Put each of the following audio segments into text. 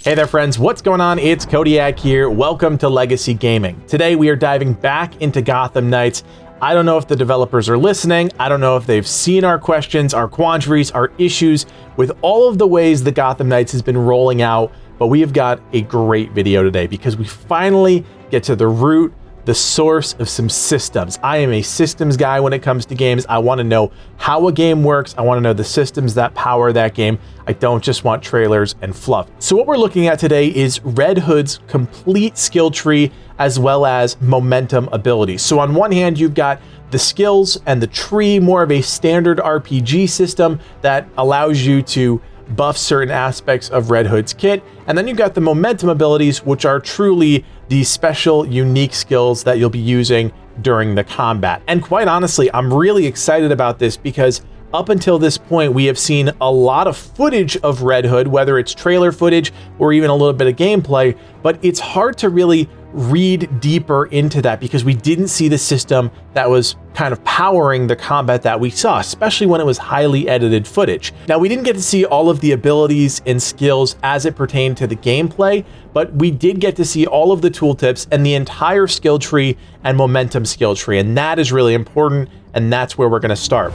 Hey there friends, what's going on? It's Kodiak here. Welcome to Legacy Gaming. Today we are diving back into Gotham Knights. I don't know if the developers are listening. I don't know if they've seen our questions, our quandaries, our issues with all of the ways that Gotham Knights has been rolling out, but we have got a great video today because we finally get to the root, the source of some systems. I am a systems guy when it comes to games. I want to know how a game works. I want to know the systems that power that game. I don't just want trailers and fluff. So what we're looking at today is Red Hood's complete skill tree as well as momentum abilities. So on one hand, you've got the skills and the tree, more of a standard RPG system that allows you to buff certain aspects of Red Hood's kit. And then you've got the momentum abilities, which are truly the special, unique skills that you'll be using during the combat. And quite honestly, I'm really excited about this because up until this point, we have seen a lot of footage of Red Hood, whether it's trailer footage or even a little bit of gameplay, but it's hard to really read deeper into that because we didn't see the system that was kind of powering the combat that we saw, especially when it was highly edited footage. Now, we didn't get to see all of the abilities and skills as it pertained to the gameplay, but we did get to see all of the tooltips and the entire skill tree and momentum skill tree, and that is really important, and that's where we're going to start.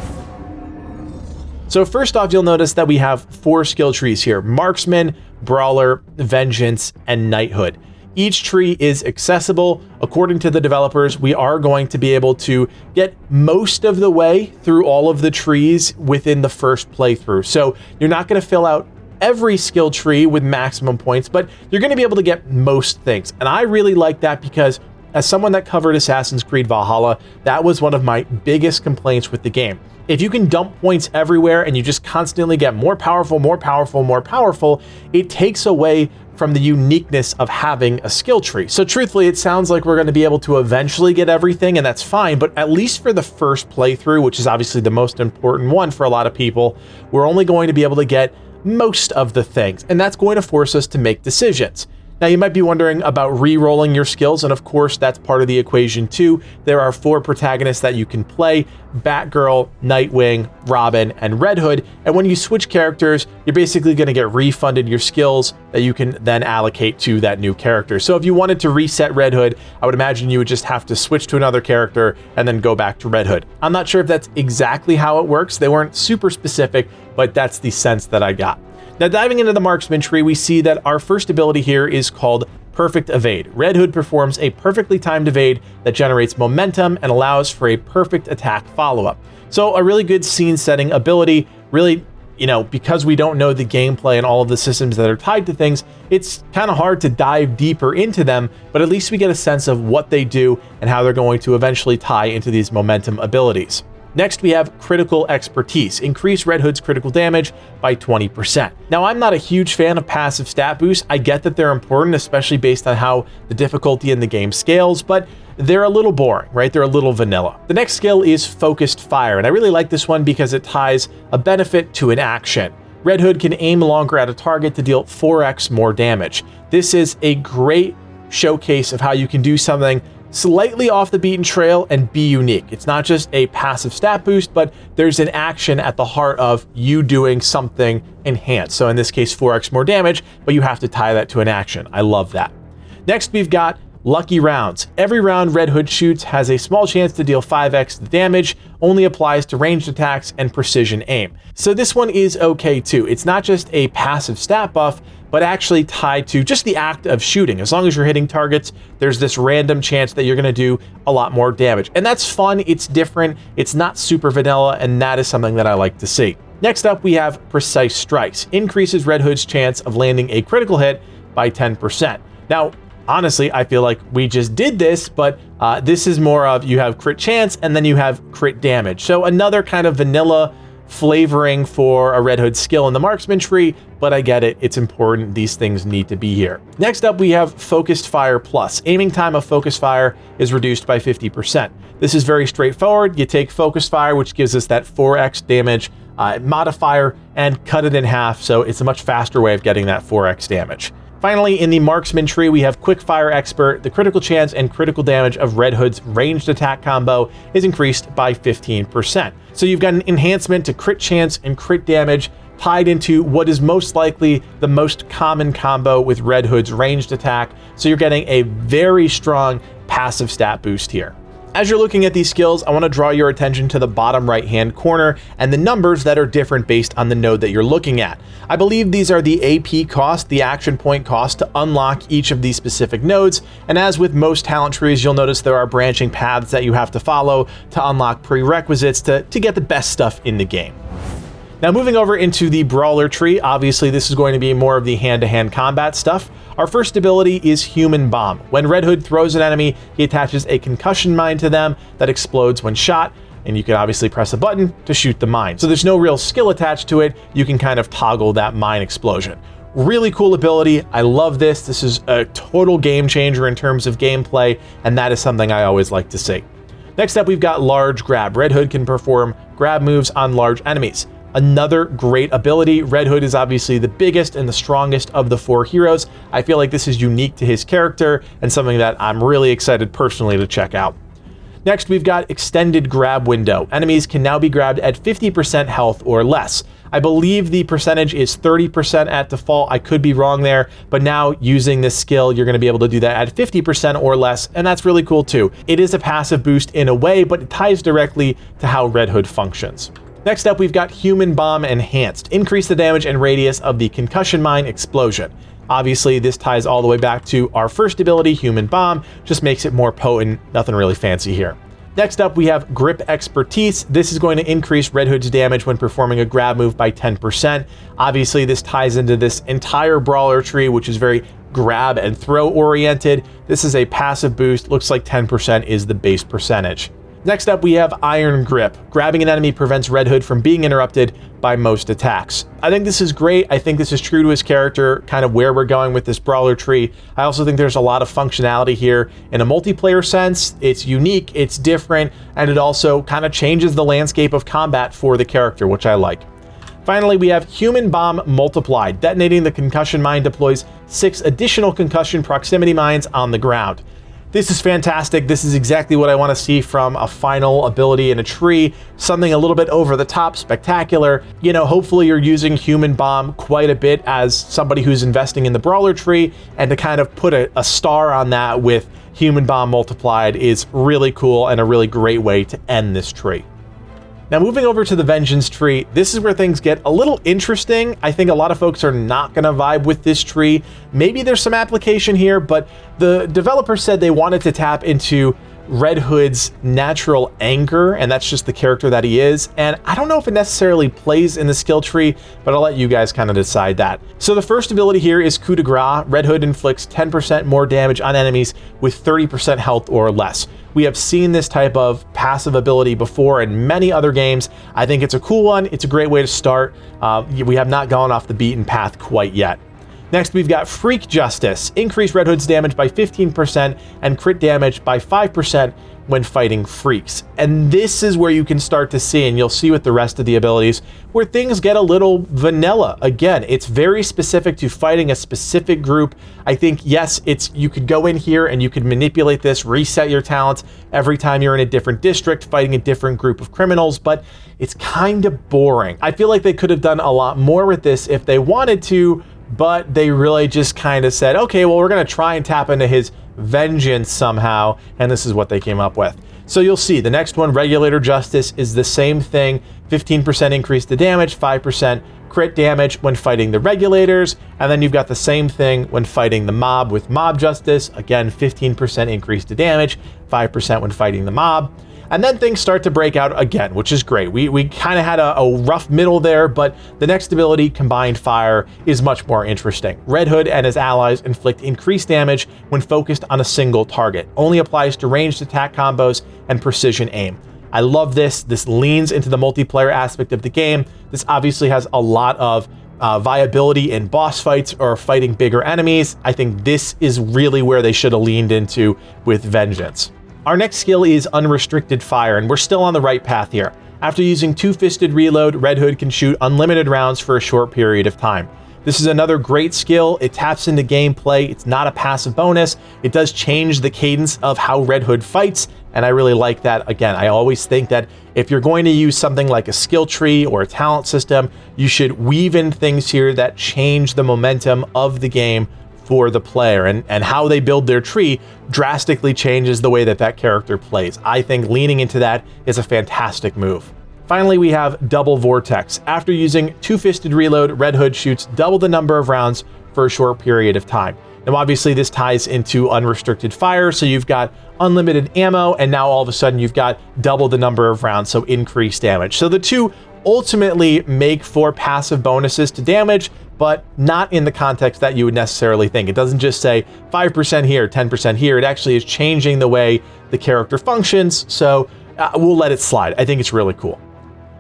So first off, you'll notice that we have 4 skill trees here: Marksman, Brawler, Vengeance, and Knighthood. Each tree is accessible. According to the developers, we are going to be able to get most of the way through all of the trees within the first playthrough. So you're not going to fill out every skill tree with maximum points, but you're going to be able to get most things. And I really like that because as someone that covered Assassin's Creed Valhalla, that was one of my biggest complaints with the game. If you can dump points everywhere and you just constantly get more powerful, more powerful, more powerful, it takes away from the uniqueness of having a skill tree. So truthfully, it sounds like we're going to be able to eventually get everything, and that's fine, but at least for the first playthrough, which is obviously the most important one for a lot of people, we're only going to be able to get most of the things, and that's going to force us to make decisions. Now, you might be wondering about re-rolling your skills, and of course, that's part of the equation too. There are 4 protagonists that you can play: Batgirl, Nightwing, Robin, and Red Hood. And when you switch characters, you're basically going to get refunded your skills that you can then allocate to that new character. So if you wanted to reset Red Hood, I would imagine you would just have to switch to another character and then go back to Red Hood. I'm not sure if that's exactly how it works. They weren't super specific, but that's the sense that I got. Now, diving into the Marksman tree, we see that our first ability here is called Perfect Evade. Red Hood performs a perfectly timed evade that generates momentum and allows for a perfect attack follow-up. So a really good scene-setting ability. Really, because we don't know the gameplay and all of the systems that are tied to things, it's kind of hard to dive deeper into them, but at least we get a sense of what they do and how they're going to eventually tie into these momentum abilities. Next, we have Critical Expertise. Increase Red Hood's critical damage by 20%. Now, I'm not a huge fan of passive stat boosts. I get that they're important, especially based on how the difficulty in the game scales, but they're a little boring, right? They're a little vanilla. The next skill is Focused Fire, and I really like this one because it ties a benefit to an action. Red Hood can aim longer at a target to deal 4x more damage. This is a great showcase of how you can do something slightly off the beaten trail and be unique. It's not just a passive stat boost, but there's an action at the heart of you doing something enhanced. So in this case, 4x more damage, but you have to tie that to an action. I love that. Next, we've got Lucky Rounds. Every round Red Hood shoots has a small chance to deal 5x the damage, only applies to ranged attacks and precision aim. So this one is okay too. It's not just a passive stat buff, but actually tied to just the act of shooting. As long as you're hitting targets, there's this random chance that you're going to do a lot more damage. And that's fun, it's different, it's not super vanilla, and that is something that I like to see. Next up, we have Precise Strikes. Increases Red Hood's chance of landing a critical hit by 10%. Now, honestly, I feel like we just did this, but this is more of you have crit chance and then you have crit damage. So another kind of vanilla flavoring for a Red Hood skill in the Marksman tree, but I get it, it's important, these things need to be here. Next up, we have Focused Fire Plus. Aiming time of Focused Fire is reduced by 50%. This is very straightforward. You take Focused Fire, which gives us that 4x damage modifier, and cut it in half, so it's a much faster way of getting that 4x damage. Finally, in the Marksman tree, we have Quick Fire Expert. The critical chance and critical damage of Red Hood's ranged attack combo is increased by 15%. So you've got an enhancement to crit chance and crit damage tied into what is most likely the most common combo with Red Hood's ranged attack, so you're getting a very strong passive stat boost here. As you're looking at these skills, I want to draw your attention to the bottom right-hand corner and the numbers that are different based on the node that you're looking at. I believe these are the AP cost, the action point cost to unlock each of these specific nodes, and as with most talent trees, you'll notice there are branching paths that you have to follow to unlock prerequisites to get the best stuff in the game. Now moving over into the Brawler tree, obviously this is going to be more of the hand-to-hand combat stuff. Our first ability is Human Bomb. When Red Hood throws an enemy, he attaches a concussion mine to them that explodes when shot, and you can obviously press a button to shoot the mine. So there's no real skill attached to it, you can kind of toggle that mine explosion. Really cool ability, I love this. This is a total game changer in terms of gameplay, and that is something I always like to see. Next up, we've got Large Grab. Red Hood can perform grab moves on large enemies. Another great ability. Red Hood is obviously the biggest and the strongest of the 4 heroes. I feel like this is unique to his character and something that I'm really excited personally to check out. Next, we've got Extended Grab Window. Enemies can now be grabbed at 50% health or less. I believe the percentage is 30% at default. I could be wrong there, but now using this skill, you're going to be able to do that at 50% or less, and that's really cool too. It is a passive boost in a way, but it ties directly to how Red Hood functions. Next up, we've got Human Bomb Enhanced. Increase the damage and radius of the concussion mine explosion. Obviously, this ties all the way back to our first ability, Human Bomb, just makes it more potent, nothing really fancy here. Next up, we have Grip Expertise. This is going to increase Red Hood's damage when performing a grab move by 10%. Obviously, this ties into this entire Brawler tree, which is very grab and throw oriented. This is a passive boost, looks like 10% is the base percentage. Next up, we have Iron Grip. Grabbing an enemy prevents Red Hood from being interrupted by most attacks. I think this is great. I think this is true to his character, kind of where we're going with this Brawler tree. I also think there's a lot of functionality here in a multiplayer sense. It's unique, it's different, and it also kind of changes the landscape of combat for the character, which I like. Finally, we have Human Bomb Multiplied. Detonating the concussion mine deploys 6 additional concussion proximity mines on the ground. This is fantastic. This is exactly what I want to see from a final ability in a tree. Something a little bit over the top, spectacular. You know, hopefully you're using Human Bomb quite a bit as somebody who's investing in the Brawler tree, and to kind of put a star on that with Human Bomb Multiplied is really cool and a really great way to end this tree. Now moving over to the Vengance tree, this is where things get a little interesting. I think a lot of folks are not going to vibe with this tree. Maybe there's some application here, but the developer said they wanted to tap into Red Hood's natural anger, and that's just the character that he is. And I don't know if it necessarily plays in the skill tree, but I'll let you guys kind of decide that. So the first ability here is Coup de Grace. Red Hood inflicts 10% more damage on enemies with 30% health or less. We have seen this type of passive ability before in many other games. I think it's a cool one. It's a great way to start. We have not gone off the beaten path quite yet. Next, we've got Freak Justice. Increase Red Hood's damage by 15% and crit damage by 5% when fighting freaks. And this is where you can start to see, and you'll see with the rest of the abilities, where things get a little vanilla. Again, it's very specific to fighting a specific group. I think, yes, you could go in here and you could manipulate this, reset your talents every time you're in a different district, fighting a different group of criminals, but it's kind of boring. I feel like they could have done a lot more with this if they wanted to, but they really just kind of said, okay, well, we're going to try and tap into his vengeance somehow, and this is what they came up with. So you'll see the next one, Regulator Justice, is the same thing. 15% increase to damage, 5% crit damage when fighting the regulators, and then you've got the same thing when fighting the mob with Mob Justice. Again, 15% increase to damage, 5% when fighting the mob. And then things start to break out again, which is great. We kind of had a rough middle there, but the next ability, Combined Fire, is much more interesting. Red Hood and his allies inflict increased damage when focused on a single target. Only applies to ranged attack combos and precision aim. I love this. This leans into the multiplayer aspect of the game. This obviously has a lot of viability in boss fights or fighting bigger enemies. I think this is really where they should have leaned into with Vengance. Our next skill is Unrestricted Fire, and we're still on the right path here. After using Two-Fisted Reload, Red Hood can shoot unlimited rounds for a short period of time. This is another great skill. It taps into gameplay. It's not a passive bonus. It does change the cadence of how Red Hood fights. and I really like that. Again, I always think that if you're going to use something like a skill tree or a talent system, you should weave in things here that change the momentum of the game for the player, and how they build their tree drastically changes the way that that character plays. I think leaning into that is a fantastic move. Finally, we have double vortex. After using two-fisted reload, Red Hood shoots double the number of rounds for a short period of time. Now, obviously, this ties into unrestricted fire, so you've got unlimited ammo, and now all of a sudden you've got double the number of rounds, so increased damage. So the two ultimately make for passive bonuses to damage, but not in the context that you would necessarily think. It doesn't just say 5% here, 10% here. It actually is changing the way the character functions, so we'll let it slide. I think it's really cool.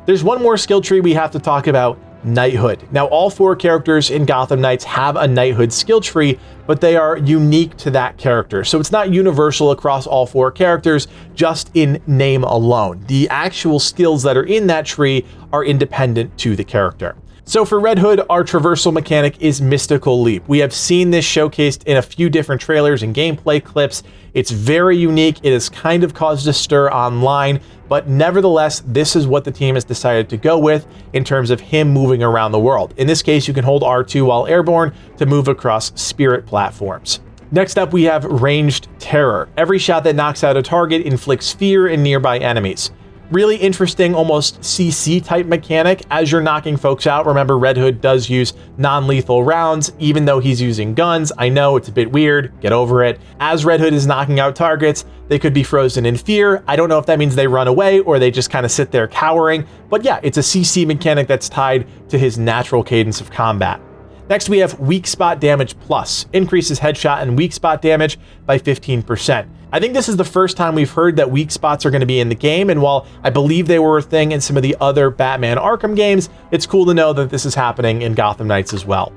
There's one more skill tree we have to talk about, Knighthood. Now, all 4 characters in Gotham Knights have a Knighthood skill tree, but they are unique to that character. So it's not universal across all 4 characters, just in name alone. The actual skills that are in that tree are independent to the character. So for Red Hood, our traversal mechanic is Mystical Leap. We have seen this showcased in a few different trailers and gameplay clips. It's very unique. It has kind of caused a stir online, but nevertheless, this is what the team has decided to go with in terms of him moving around the world. In this case, you can hold R2 while airborne to move across spirit platforms. Next up, we have Ranged Terror. Every shot that knocks out a target inflicts fear in nearby enemies. Really interesting, almost CC type mechanic as you're knocking folks out. Remember, Red Hood does use non-lethal rounds, even though he's using guns. I know it's a bit weird, get over it. As Red Hood is knocking out targets, they could be frozen in fear. I don't know if that means they run away or they just kind of sit there cowering, but yeah, it's a CC mechanic that's tied to his natural cadence of combat. Next, we have Weak Spot Damage Plus. Increases headshot and weak spot damage by 15%. I think this is the first time we've heard that weak spots are going to be in the game, and while I believe they were a thing in some of the other Batman Arkham games, it's cool to know that this is happening in Gotham Knights as well.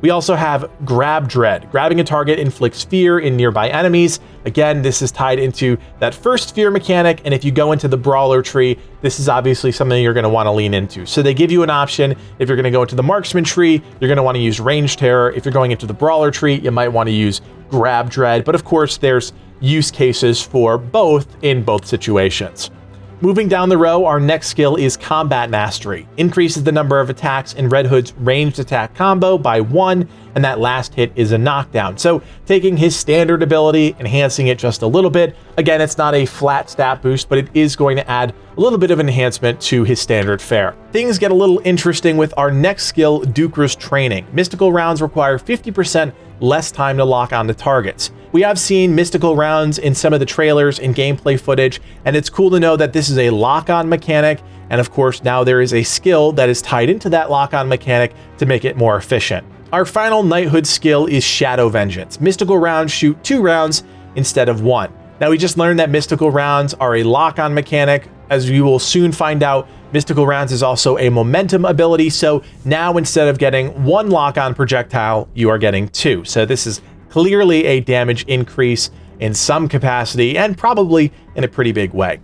We also have Grab Dread. Grabbing a target inflicts fear in nearby enemies. Again, this is tied into that first fear mechanic, and if you go into the Brawler tree, this is obviously something you're going to want to lean into. So they give you an option. If you're going to go into the Marksman tree, you're going to want to use Ranged Terror. If you're going into the Brawler tree, you might want to use Grab Dread, but of course, there's use cases for both in both situations. Moving down the row, our next skill is Combat Mastery. Increases the number of attacks in Red Hood's ranged attack combo by 1, and that last hit is a knockdown. So taking his standard ability, enhancing it just a little bit. Again, it's not a flat stat boost, but it is going to add a little bit of enhancement to his standard fare. Things get a little interesting with our next skill, Dukra's Training. Mystical rounds require 50% less time to lock onto targets. We have seen mystical rounds in some of the trailers and gameplay footage, and it's cool to know that this is a lock-on mechanic, and of course now there is a skill that is tied into that lock-on mechanic to make it more efficient. Our final Knighthood skill is Shadow Vengeance. Mystical rounds shoot 2 rounds instead of 1. Now we just learned that mystical rounds are a lock-on mechanic. As you will soon find out, mystical rounds is also a momentum ability, so now instead of getting 1 lock-on projectile, you are getting 2. So this is clearly a damage increase in some capacity, and probably in a pretty big way.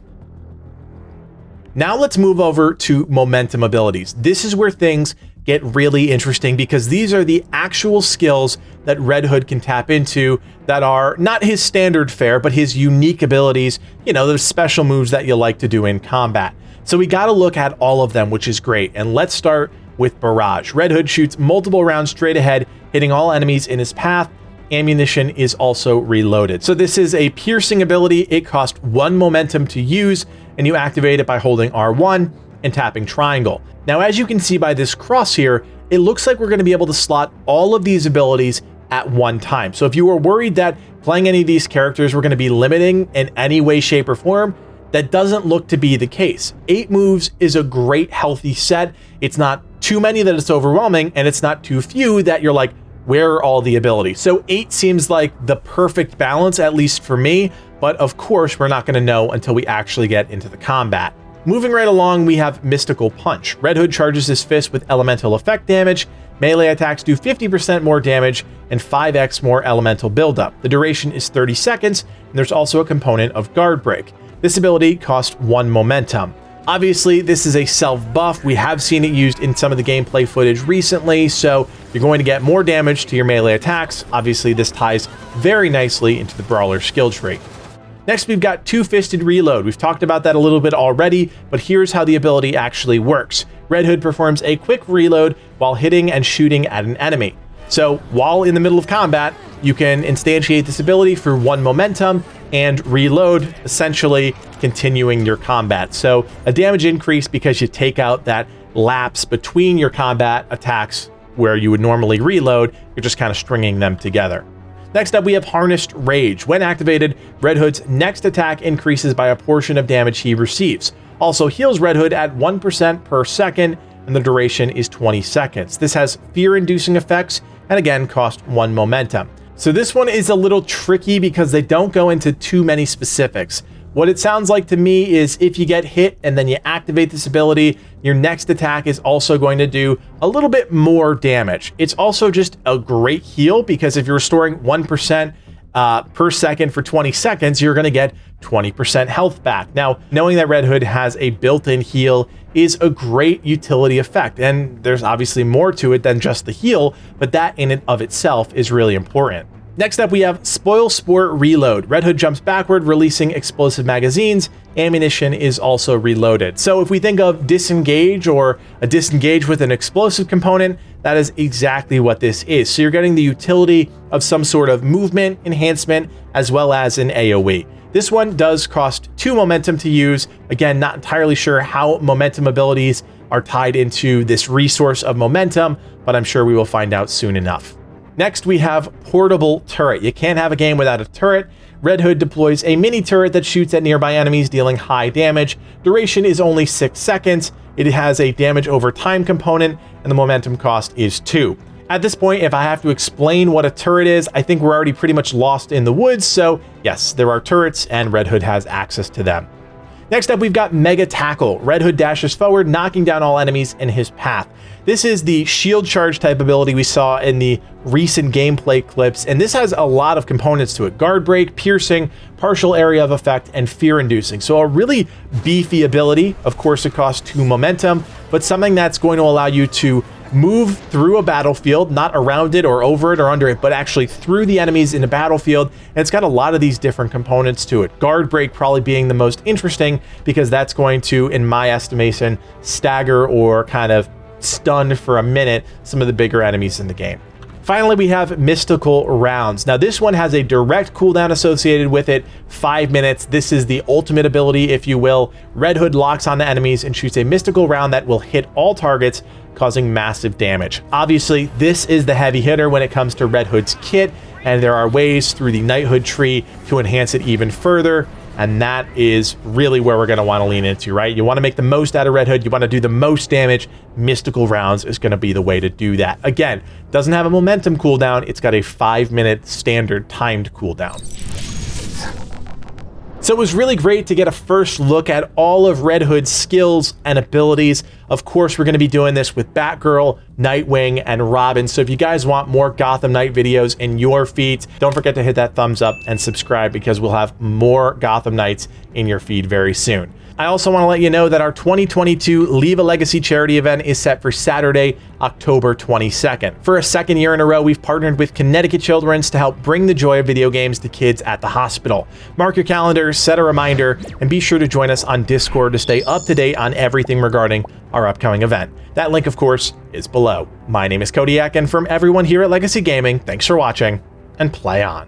Now let's move over to momentum abilities. This is where things get really interesting because these are the actual skills that Red Hood can tap into that are not his standard fare, but his unique abilities, you know, those special moves that you like to do in combat. So we got to look at all of them, which is great. And let's start with Barrage. Red Hood shoots multiple rounds straight ahead, hitting all enemies in his path. Ammunition is also reloaded. So this is a piercing ability. It costs 1 momentum to use, and you activate it by holding R1 and tapping triangle. Now, as you can see by this cross here, it looks like we're going to be able to slot all of these abilities at one time. So if you were worried that playing any of these characters were going to be limiting in any way, shape, or form, that doesn't look to be the case. 8 moves is a great, healthy set. It's not too many that it's overwhelming, and it's not too few that you're like, where are all the abilities? So 8 seems like the perfect balance, at least for me, but of course we're not going to know until we actually get into the combat. Moving right along, we have Mystical Punch. Red Hood charges his fist with elemental effect damage. Melee attacks do 50% more damage and 5x more elemental buildup. The duration is 30 seconds, and there's also a component of guard break. This ability costs 1 momentum. Obviously, this is a self-buff. We have seen it used in some of the gameplay footage recently, so you're going to get more damage to your melee attacks. Obviously, this ties very nicely into the Brawler skill tree. Next, we've got Two-Fisted Reload. We've talked about that a little bit already, but here's how the ability actually works. Red Hood performs a quick reload while hitting and shooting at an enemy. So while in the middle of combat, you can instantiate this ability for 1 momentum and reload, essentially continuing your combat. So a damage increase because you take out that lapse between your combat attacks where you would normally reload. You're just kind of stringing them together. Next up, we have Harnessed Rage. When activated, Red Hood's next attack increases by a portion of damage he receives. Also heals Red Hood at 1% per second, and the duration is 20 seconds. This has fear-inducing effects, and again, cost 1 momentum. So this one is a little tricky because they don't go into too many specifics. What it sounds like to me is if you get hit and then you activate this ability, your next attack is also going to do a little bit more damage. It's also just a great heal because if you're restoring 1% per second for 20 seconds, you're going to get 20% health back. Now, knowing that Red Hood has a built-in heal is a great utility effect, and there's obviously more to it than just the heal, but that in and of itself is really important. Next up, we have Spoil Sport Reload. Red Hood jumps backward, releasing explosive magazines. Ammunition is also reloaded. So if we think of disengage or a disengage with an explosive component, that is exactly what this is. So you're getting the utility of some sort of movement enhancement as well as an AoE. This one does cost 2 momentum to use. Again, not entirely sure how momentum abilities are tied into this resource of momentum, but I'm sure we will find out soon enough. Next, we have Portable Turret. You can't have a game without a turret. Red Hood deploys a mini turret that shoots at nearby enemies, dealing high damage. Duration is only 6 seconds. It has a damage over time component, and the momentum cost is 2. At this point, if I have to explain what a turret is, I think we're already pretty much lost in the woods, so yes, there are turrets, and Red Hood has access to them. Next up, we've got Mega Tackle. Red Hood dashes forward, knocking down all enemies in his path. This is the shield charge type ability we saw in the recent gameplay clips, and this has a lot of components to it. Guard break, piercing, partial area of effect, and fear-inducing. So a really beefy ability. Of course, it costs 2 momentum, but something that's going to allow you to move through a battlefield, not around it or over it or under it, but actually through the enemies in the battlefield. And it's got a lot of these different components to it. Guard break probably being the most interesting because that's going to, in my estimation, stagger or kind of stun for a minute some of the bigger enemies in the game. Finally, we have Mystical Rounds. Now, this one has a direct cooldown associated with it, 5 minutes. This is the ultimate ability, if you will. Red Hood locks onto enemies and shoots a mystical round that will hit all targets, causing massive damage. Obviously, this is the heavy hitter when it comes to Red Hood's kit, and there are ways through the Knighthood tree to enhance it even further. And that is really where we're going to want to lean into, right? You want to make the most out of Red Hood. You want to do the most damage. Mystical Rounds is going to be the way to do that. Again, doesn't have a momentum cooldown. It's got a 5-minute standard timed cooldown. So it was really great to get a first look at all of Red Hood's skills and abilities. Of course, we're going to be doing this with Batgirl, Nightwing, and Robin. So if you guys want more Gotham Knight videos in your feeds, don't forget to hit that thumbs up and subscribe because we'll have more Gotham Knights in your feed very soon. I also want to let you know that our 2022 Leave a Legacy charity event is set for Saturday, October 22nd. For a second year in a row, we've partnered with Connecticut Children's to help bring the joy of video games to kids at the hospital. Mark your calendar, set a reminder, and be sure to join us on Discord to stay up to date on everything regarding our upcoming event. That link, of course, is below. My name is Kodiak, and from everyone here at Legacy Gaming, thanks for watching, and play on.